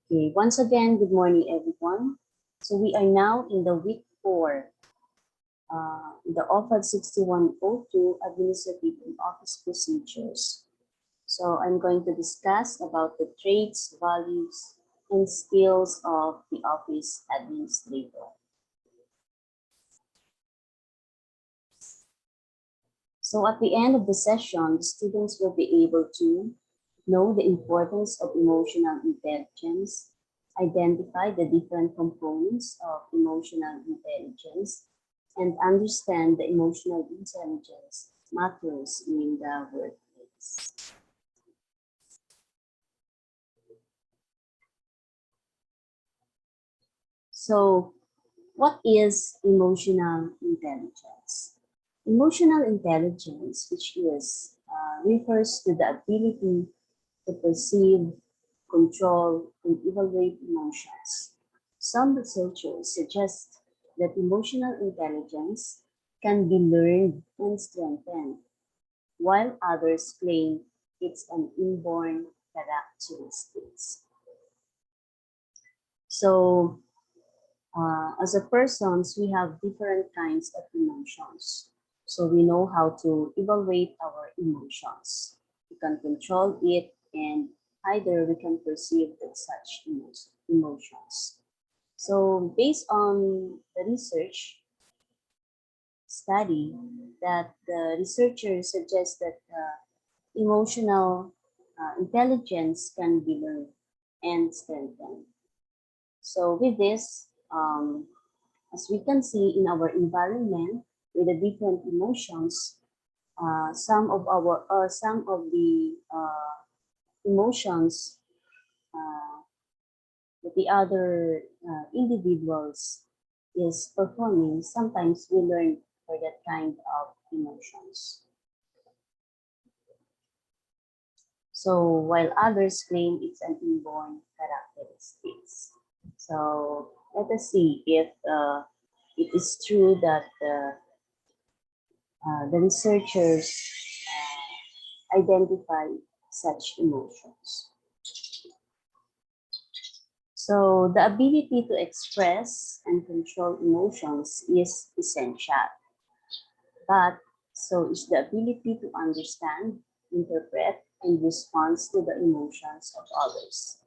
Okay, once again, good morning, everyone. So we are now in the week 4, the OFAD 6102 Administrative and Office Procedures. So I'm going to discuss about the traits, values, and skills of the office administrator. So at the end of the session, the students will be able to know the importance of emotional intelligence, identify the different components of emotional intelligence, and understand the emotional intelligence matters in the workplace. So, what is emotional intelligence? Emotional intelligence, which refers to the ability to perceive, control, and evaluate emotions. Some researchers suggest that emotional intelligence can be learned and strengthened, while others claim it's an inborn characteristic. So, as a persons, we have different kinds of emotions. So we know how to evaluate our emotions. We can control it, and either we can perceive that such emotions. So based on the research study, that the researchers suggest that emotional intelligence can be learned and strengthened. So with this, as we can see in our environment with the different emotions, some of the emotions that the other individuals is performing, sometimes we learn for that kind of emotions. So while others claim it's an inborn characteristics. So let us see if it is true that the researchers identify such emotions. So the ability to express and control emotions is essential, but so is the ability to understand, interpret, and respond to the emotions of others.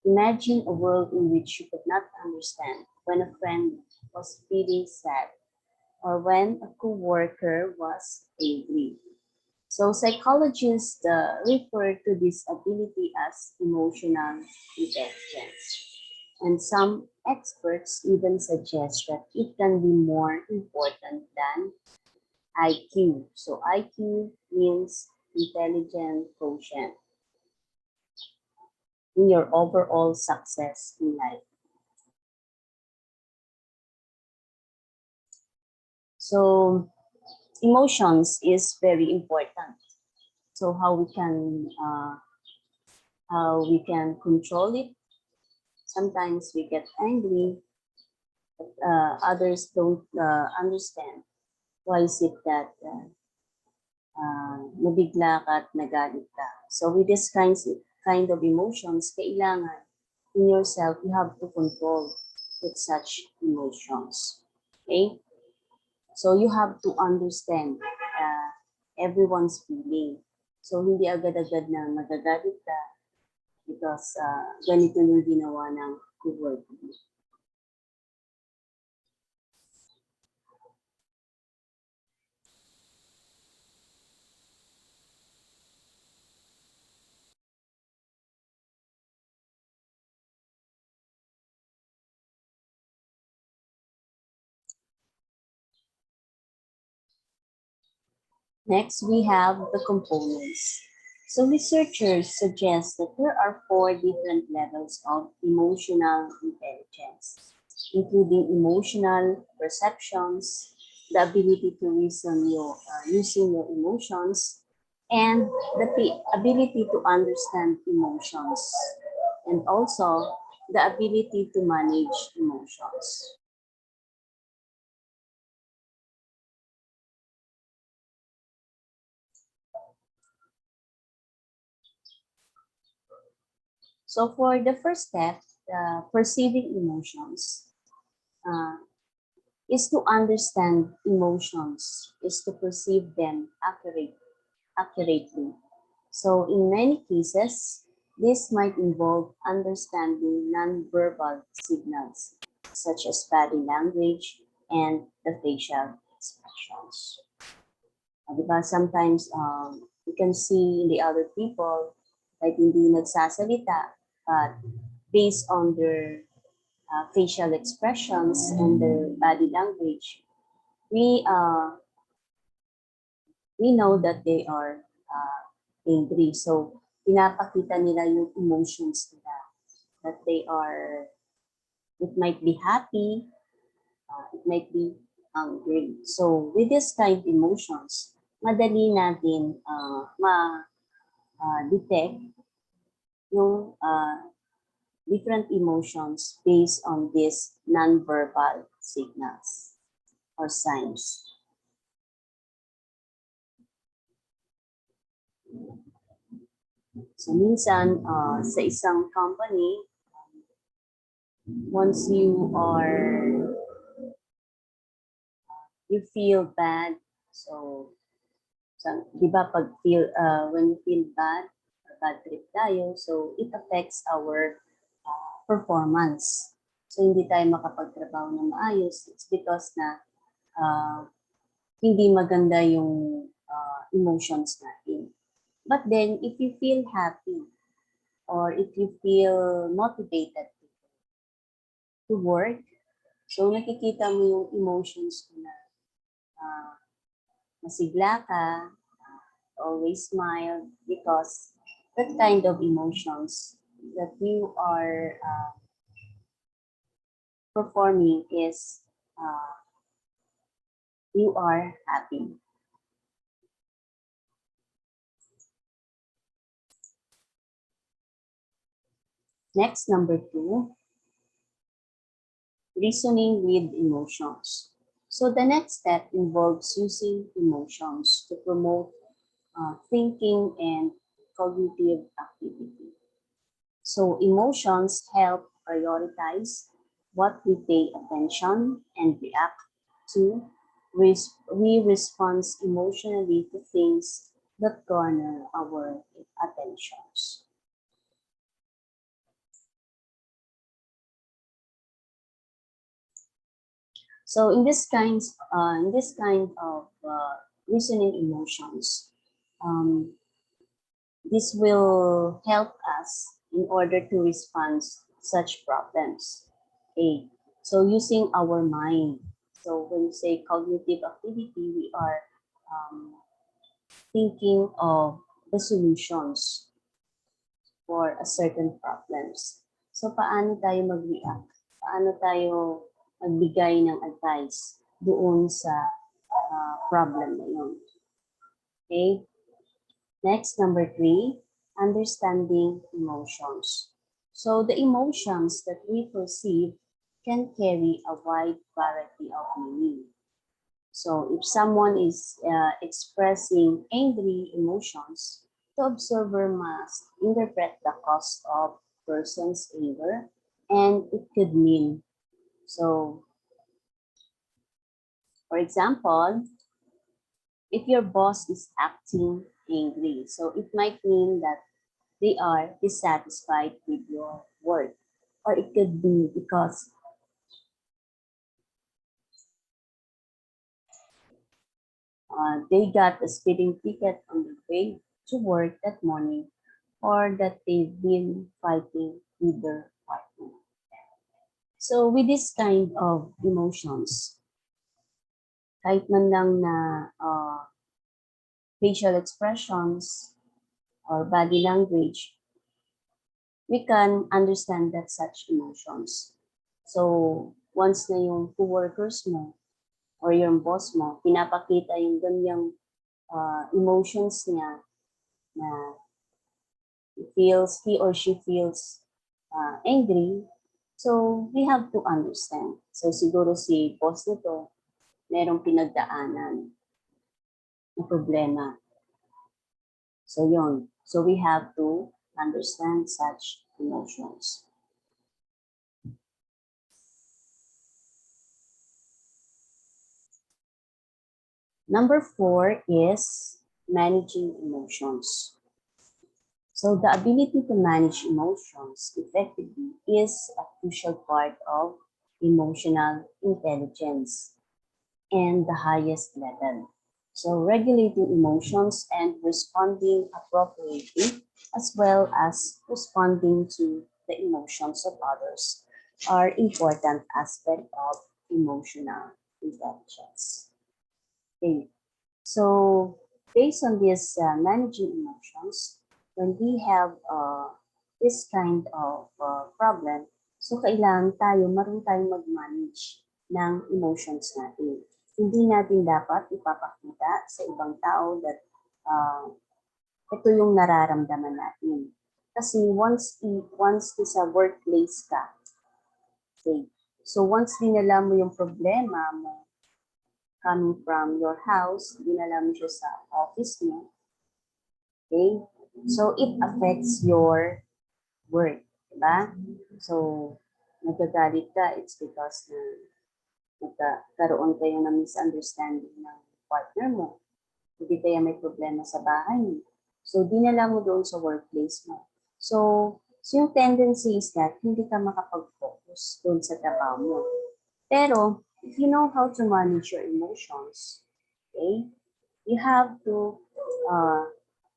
Imagine a world in which you could not understand when a friend was feeling sad or when a coworker was angry. So psychologists refer to this ability as emotional intelligence. And some experts even suggest that it can be more important than IQ. So IQ means intelligent quotient in your overall success in life. So emotions is very important. So how we can control it. Sometimes we get angry, but others don't understand. Why is it that nabigla ka at nagalit ka? So with this kind of emotions, kailangan in yourself, you have to control with such emotions. Okay? So you have to understand everyone's feeling. So hindi agad-agad na magagalit ka because ganito yung ginawa ng coworker. Next, we have the components. So researchers suggest that there are 4 different levels of emotional intelligence, including emotional perceptions, the ability to reason using your emotions, and the ability to understand emotions, and also the ability to manage emotions. So for the first step, perceiving emotions, is to understand emotions, is to perceive them accurately. So in many cases, this might involve understanding nonverbal signals, such as body language and the facial expressions. Diba? Sometimes you can see in the other people, like hindi nagsasalita, but based on their facial expressions and their body language, we uh, we know that they are angry. So, pinapakita nila yung emotions nila. That they are, it might be happy, it might be angry. So, with this kind of emotions, madali natin ma-detect yung different emotions based on these non-verbal signals or signs. So minsan sa isang company, once you feel bad, so di ba pag when you feel bad, or bad trip tayo, so it affects our performance. So hindi tayo makapagtrabaho ng maayos. It's because na uh, hindi maganda yung emotions natin. But then, if you feel happy, or if you feel motivated to work, so nakikita mo yung emotions mo na masigla ka, always smile, because that kind of emotions that you are performing is you are happy. Next, number 2, reasoning with emotions. So the next step involves using emotions to promote thinking and cognitive activity. So emotions help prioritize what we pay attention and react to. We respond emotionally to things that garner our attentions. So in this kind of reasoning emotions, this will help us in order to respond such problems. Okay, so using our mind. So when you say cognitive activity, we are um, thinking of the solutions for a certain problems. So paano tayo mag-react? Paano tayo magbigay ng advice doon sa problem na yun? Okay? Next, number 3, understanding emotions. So the emotions that we perceive can carry a wide variety of meaning. So if someone is expressing angry emotions, the observer must interpret the cause of person's anger, and it could mean, so for example, if your boss is acting angry, so it might mean that they are dissatisfied with your work. Or it could be because they got a speeding ticket on the way to work that morning, or that they've been fighting with their partner. So with this kind of emotions, kahit man lang na facial expressions or body language, we can understand that such emotions. So once na yung co-workers mo or yung boss mo, pinapakita yung ganyang emotions niya na he or she feels angry, so we have to understand. So siguro si boss nito, merong pinagdaanan na problema. So yun. So we have to understand such emotions. Number 4 is managing emotions. So the ability to manage emotions effectively is a crucial part of emotional intelligence and the highest level. So regulating emotions and responding appropriately, as well as responding to the emotions of others, are important aspects of emotional intelligence. Okay. So based on this managing emotions, when we have this kind of problem, so kailangan tayo, marunong tayong mag-manage ng emotions natin. Hindi natin dapat ipapakita sa ibang tao that ito yung nararamdaman natin. Kasi once sa workplace ka, okay, so once dinala mo yung problema mo coming from your house, dinala mo siya sa office mo, okay? So, it affects your work, diba? So, nagagalit ka, it's because na nagkaroon kayo ng misunderstanding ng partner mo. Hindi kaya may problema sa bahay mo. So, dinala mo doon sa workplace mo. So yung tendency is that hindi ka makapag-focus doon sa trabaho mo. Pero, if you know how to manage your emotions, okay, you have to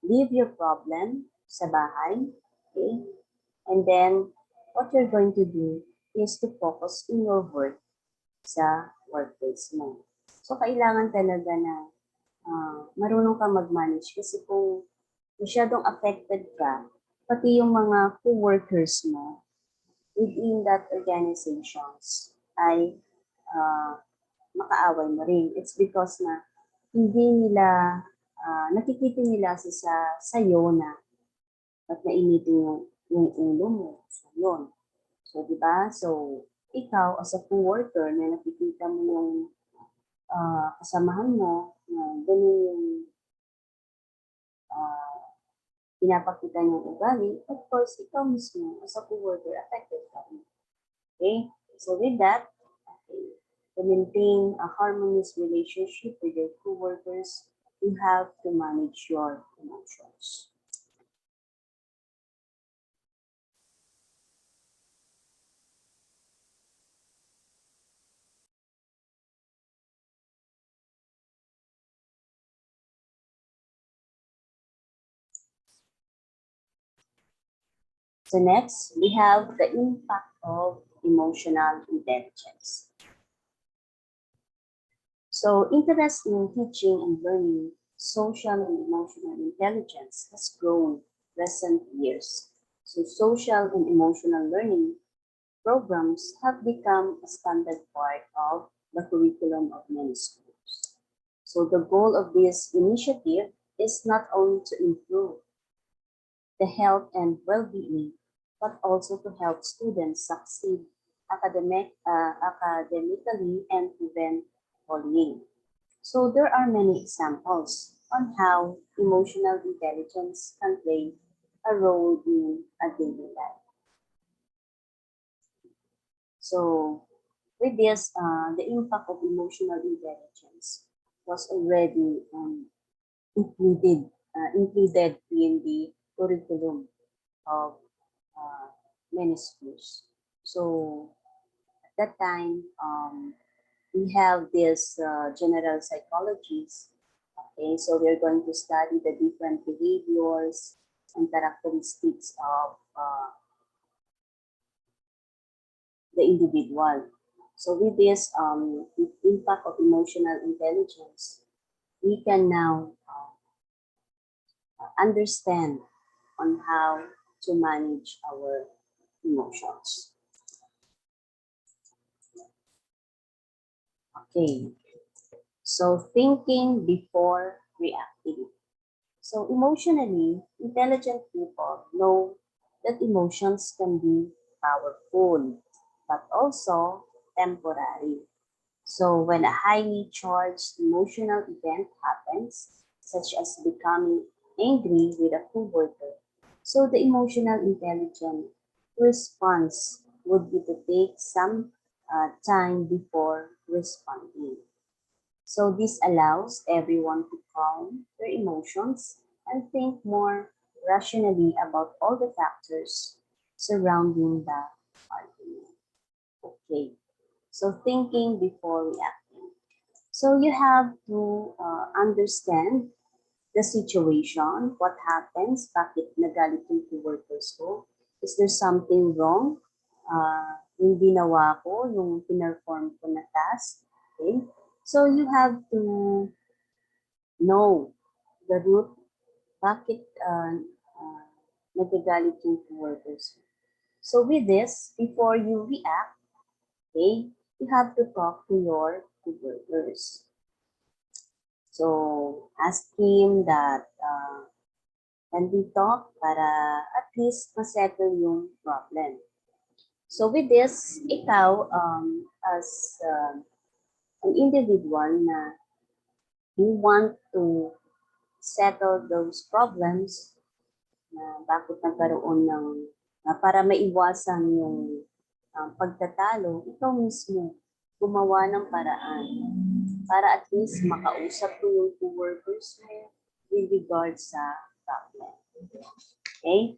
leave your problem sa bahay, okay, and then what you're going to do is to focus in your work sa workplace mo. So, kailangan talaga na marunong ka mag-manage kasi kung masyadong affected ka, pati yung mga co-workers mo within that organizations ay makaaway mo rin. It's because na hindi nila, nakikita nila sa sayo na at nainitin yung ulo mo. So, yun. So, di ba? So, ikaw as a co-worker na nakikita mo yung kasamahan mo, na ganun yung pinapakita niyong ugali, of course, ikaw mismo as a co-worker affected ka rin. Okay? So, with that, okay, to maintain a harmonious relationship with your co-workers, you have to manage your emotions. So next, we have the impact of emotional intelligence. So interest in teaching and learning social and emotional intelligence has grown recent years. So social and emotional learning programs have become a standard part of the curriculum of many schools. So the goal of this initiative is not only to improve the health and well-being, but also to help students succeed academically and prevent bullying. So there are many examples on how emotional intelligence can play a role in a daily life. So with this, the impact of emotional intelligence was already included in the curriculum of uh, many schools. So at that time, we have this general psychologists. Okay, so we're going to study the different behaviors and characteristics of the individual. So with this impact of emotional intelligence, we can now understand on how to manage our emotions. Okay, so thinking before reacting. So emotionally intelligent people know that emotions can be powerful, but also temporary. So when a highly charged emotional event happens, such as becoming angry with a coworker, so the emotional intelligent response would be to take some time before responding. So this allows everyone to calm their emotions and think more rationally about all the factors surrounding the argument. Okay, so thinking before reacting. So you have to understand the situation, what happens, bakit nagalit yung coworkers ko, is there something wrong yung ginawa ko, yung pinerform ko na task, okay? So you have to know the root, bakit uh, nagagalit yung coworkers. So with this, before you react, okay, you have to talk to your coworkers. So ask him that and we talk para at least masettle yung problem. So with this, ikaw as an individual na you want to settle those problems na bakit nagkaroon ng para maiwasan yung pagtatalo, ikaw mismo gumawa ng paraan para at least makausap ko yung co-workers mo with regards sa problem. Okay?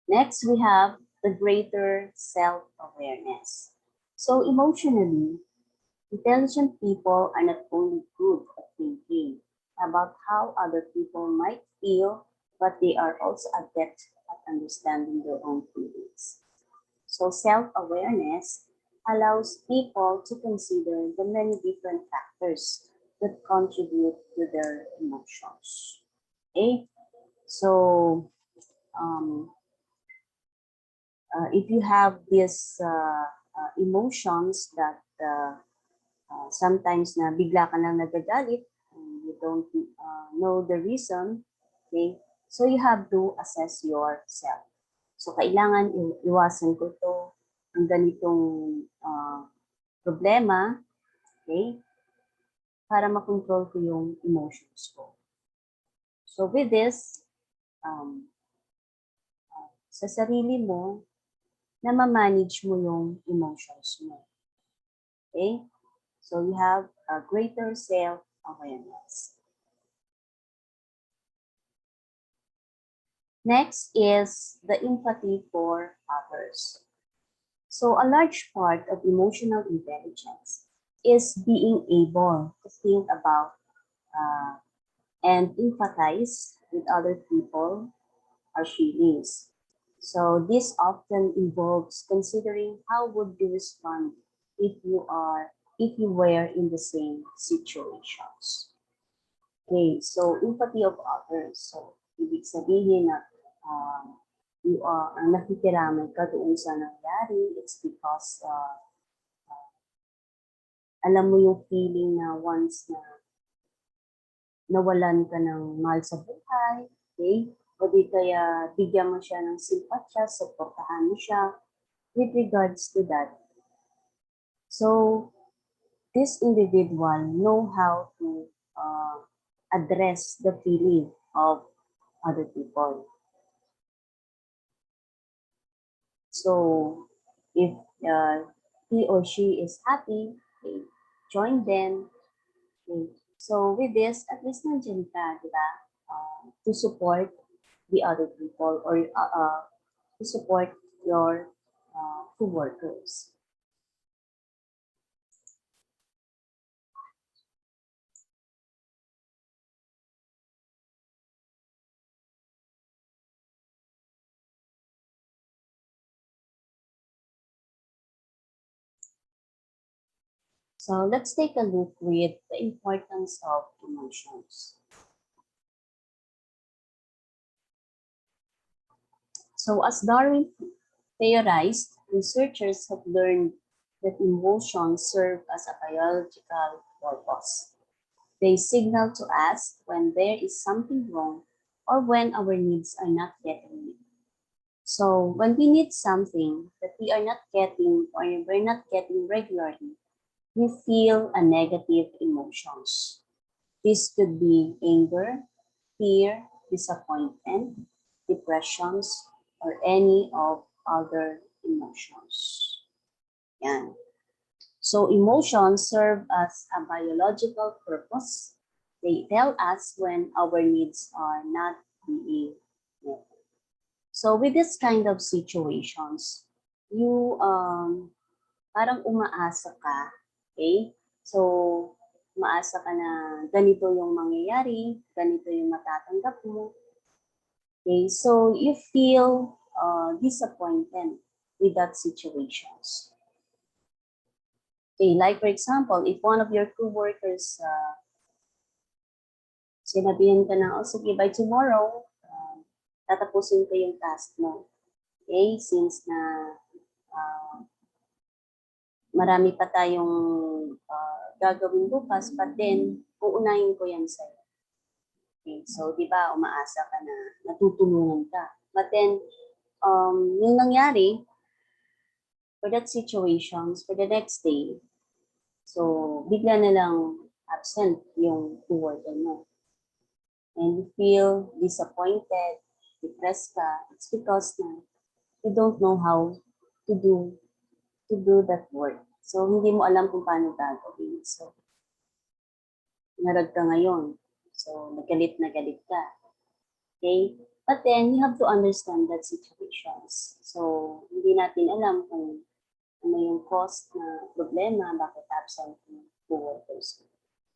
Next, we have the greater self-awareness. So emotionally, intelligent people are not only good at thinking about how other people might feel, but they are also adept at understanding their own feelings. So self-awareness allows people to consider the many different factors that contribute to their emotions. Okay? So um, if you have these emotions that sometimes na bigla ka lang nagagalit, and you don't know the reason, okay? So you have to assess yourself. So kailangan iwasan ko to ang ganitong problema, okay? Para makontrol ko yung emotions ko. So with this, sa sarili mo, na ma-manage mo yung emotions mo. Okay? So you have a greater self-awareness. Next is the empathy for others. So a large part of emotional intelligence is being able to think about and empathize with other people or feelings. So this often involves considering how would you respond if you were in the same situations. Okay, so empathy of others. So ibig sabihin na you are nakikiraman ka doon sa nangyari, it's because alam mo yung feeling na once na nawalan ka ng mahal sa buhay, okay? O di kaya bigyan mo siya ng simpatya, supportahan mo siya with regards to that. So, this individual know how to address the feeling of other people. So, if he or she is happy, okay, join them. Okay. So, with this, at least nandiyan ka, di ba? To support the other people or to support your co-workers. So let's take a look with the importance of emotions. So as Darwin theorized, researchers have learned that emotions serve as a biological purpose. They signal to us when there is something wrong or when our needs are not getting met. So when we need something that we are not getting or we're not getting regularly, we feel a negative emotions. This could be anger, fear, disappointment, depressions, or any of other emotions. Yan. So emotions serve as a biological purpose. They tell us when our needs are not being met. So with this kind of situations, you parang umaasa ka, okay? So umaasa ka na ganito yung mangyayari, ganito yung matatanggap mo. Okay, so you feel disappointed with that situations. Okay, like for example, if one of your coworkers sinabihan ka na, oh sige, by tomorrow, tatapusin ko yung task mo. Okay, since na marami pa tayong gagawin bukas, but then, uunahin ko yan sa'yo. Okay, so di ba, umaasa ka na natutulungan ka. But then, yung nangyari, for that situations, for the next day, so bigla na lang absent yung coworker mo. And you feel disappointed, depressed ka, it's because na you don't know how to do that work. So, hindi mo alam kung paano gagawin. So, narag ka ngayon. So, nagalit na galit ka. Okay? But then, you have to understand that situations. So, hindi natin alam kung ano yung cause na problema, bakit absent yung co-workers.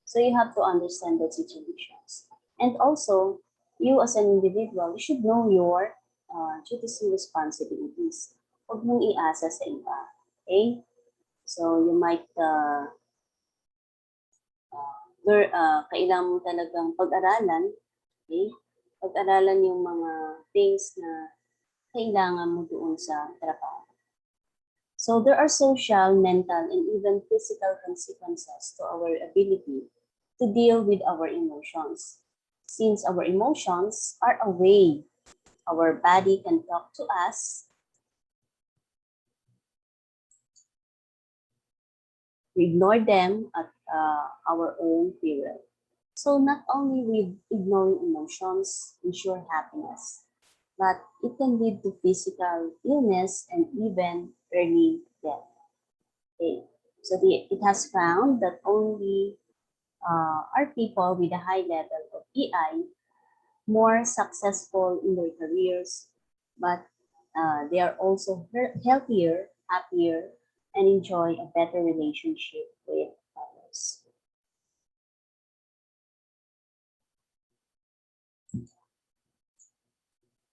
So, you have to understand that situations. And also, you as an individual, you should know your duties and responsibilities. Huwag mong iasa sa iba. Okay? So, you might, kailangan mo talagang pag-aralan, okay? Pag-aralan yung mga things na kailangan mo doon sa trabaho. So, there are social, mental, and even physical consequences to our ability to deal with our emotions. Since our emotions are a way our body can talk to us, we ignore them at our own peril. So not only with ignoring emotions ensure happiness, but it can lead to physical illness and even early death. Okay. So it has found that only are people with a high level of EI more successful in their careers, but they are also healthier, happier, and enjoy a better relationship with others.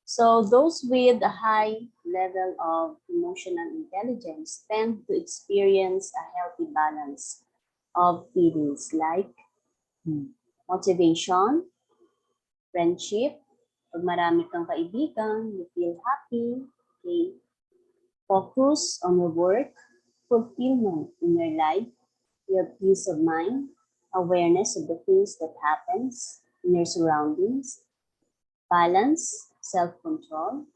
So those with a high level of emotional intelligence tend to experience a healthy balance of feelings like motivation, friendship. Pag marami kang kaibigan, you feel happy, okay? Focus on your work, fulfillment in your life, you have peace of mind, awareness of the things that happens in your surroundings, balance, self-control,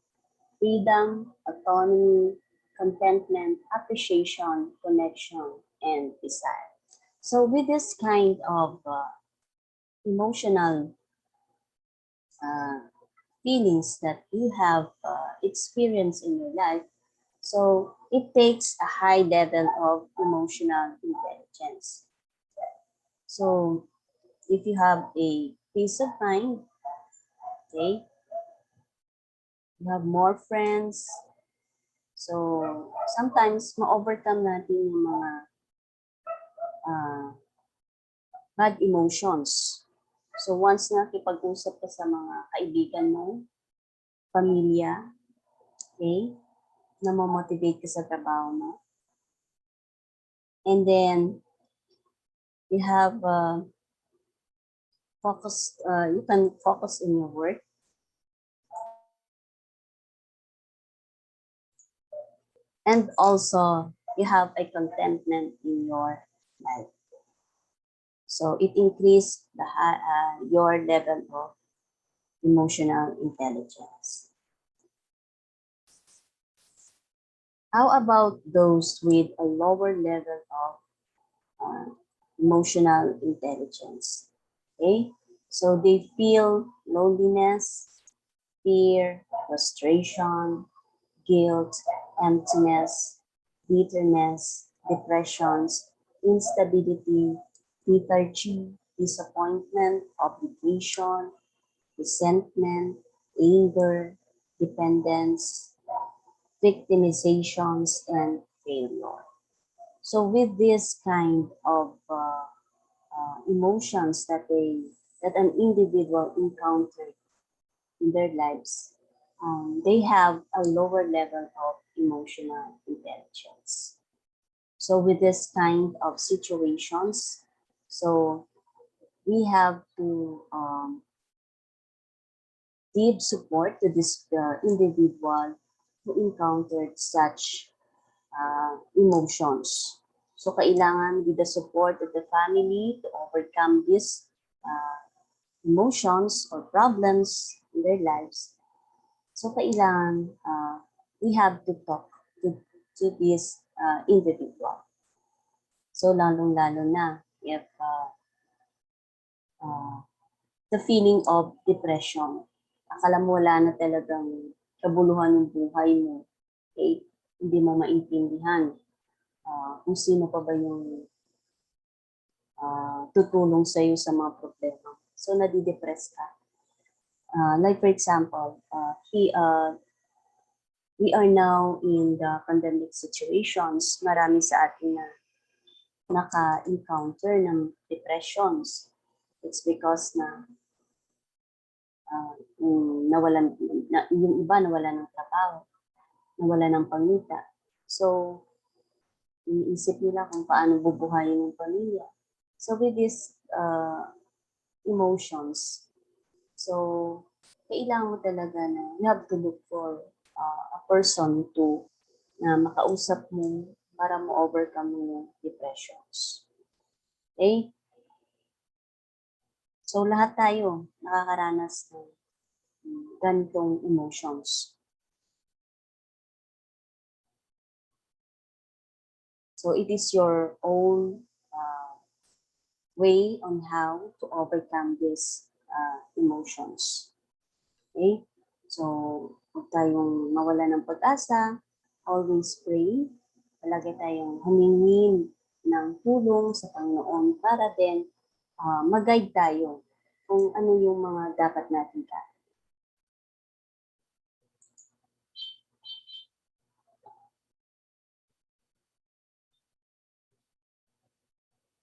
freedom, autonomy, contentment, appreciation, connection, and desire. So with this kind of emotional feelings that you have experienced in your life, so it takes a high level of emotional intelligence. So if you have a peace of mind, okay, you have more friends. So sometimes ma-overcome natin yung mga bad emotions. So once na kipag-usap ka sa mga kaibigan mo, pamilya, okay, na ma-motivate ka sa trabaho mo. And then you have you can focus in your work. And also you have a contentment in your life. So it increased your level of emotional intelligence. How about those with a lower level of uh, emotional intelligence. Okay, so they feel loneliness, fear, frustration, guilt, emptiness, bitterness, depressions, instability, lethargy, disappointment, obligation, resentment, anger, dependence, victimizations, and failure. So with this kind of emotions that an individual encountered in their lives, they have a lower level of emotional intelligence. So with this kind of situations, so we have to give support to this individual who encountered such emotions. So kailangan with the support of the family to overcome these uh, emotions or problems in their lives. So kailangan we have to talk to this individual. So lalong-lalo na if uh, the feeling of depression. Akala mo wala na talagang kabuluhan ng buhay mo. Okay? Hindi mo maintindihan kung sino pa ba yung tutulong sa iyo sa mga problema. So nadidepress ka. Like for example, we are now in the pandemic situations. Marami sa atin na naka-encounter ng depressions. It's because na nawalan, yung iba nawalan ng trabaho, nawalan ng pangita. So, iniisip nila kung paano bubuhayin ng pamilya. So, with these emotions, so, kailangan mo talaga na you have to look for a person to na makausap mo para ma-overcome mo yung depressions. Okay? So, lahat tayo nakakaranas ng ganitong emotions. So, it is your own way on how to overcome these emotions. Okay? So, huwag tayong mawala ng pag-asa. Always pray. Palagi tayong humingi ng tulong sa Panginoon para din mag-guide tayo kung ano yung mga dapat natin gawin.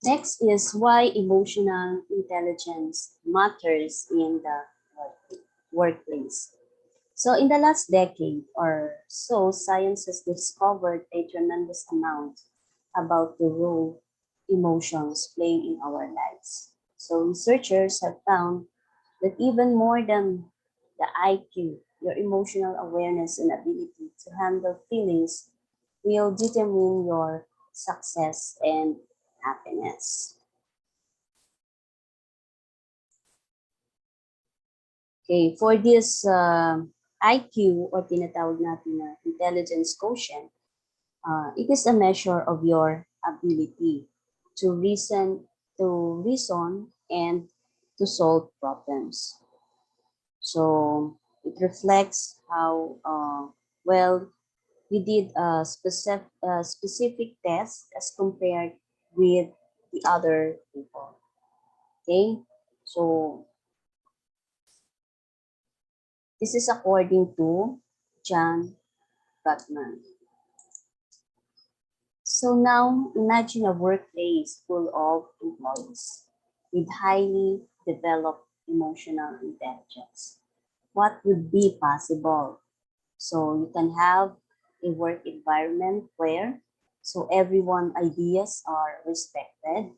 Next is why emotional intelligence matters in the workplace. So in the last decade or so, science has discovered a tremendous amount about the role emotions play in our lives. So researchers have found that even more than the IQ, your emotional awareness and ability to handle feelings will determine your success and happiness. Okay, for this IQ or tinatawag natin na intelligence quotient, it is a measure of your ability to reason and to solve problems. So it reflects how well you did a specific test as compared with the other people. Okay, so this is according to John Gottman. So now imagine a workplace full of employees with highly developed emotional intelligence. What would be possible? So you can have a work environment where so everyone's ideas are respected,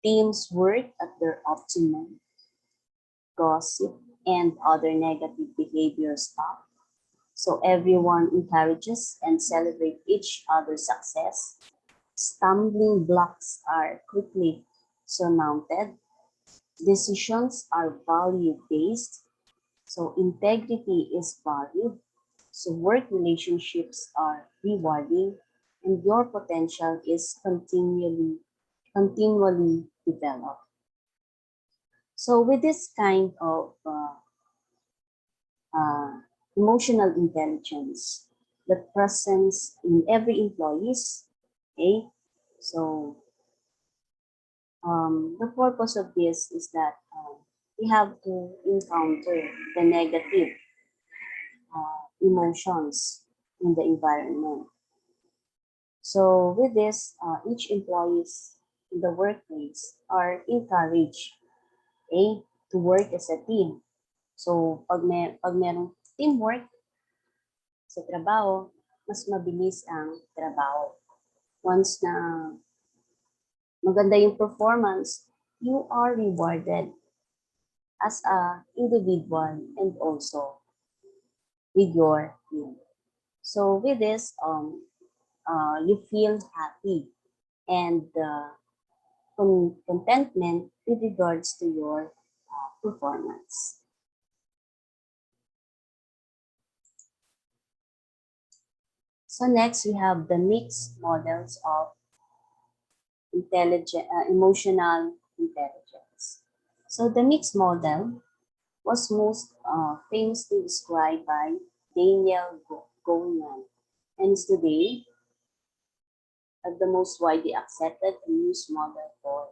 teams work at their optimum, gossip and other negative behaviors stop. So everyone encourages and celebrates each other's success. Stumbling blocks are quickly surmounted. Decisions are value-based. So integrity is valued. So work relationships are rewarding and your potential is continually developed. So with this kind of uh, emotional intelligence that presence in every employees, okay? So the purpose of this is that we have to encounter the negative emotions in the environment. So with this, each employees in the workplace are encouraged, okay, to work as a team. So pag merong teamwork sa trabaho, mas mabilis ang trabaho. Once na maganda yung performance, you are rewarded as a individual and also with your team. So with this, you feel happy and contentment with regards to your performance. So next, we have the mixed models of emotional intelligence. So the mixed model was most famously described by Daniel Goleman and is today the most widely accepted and used model for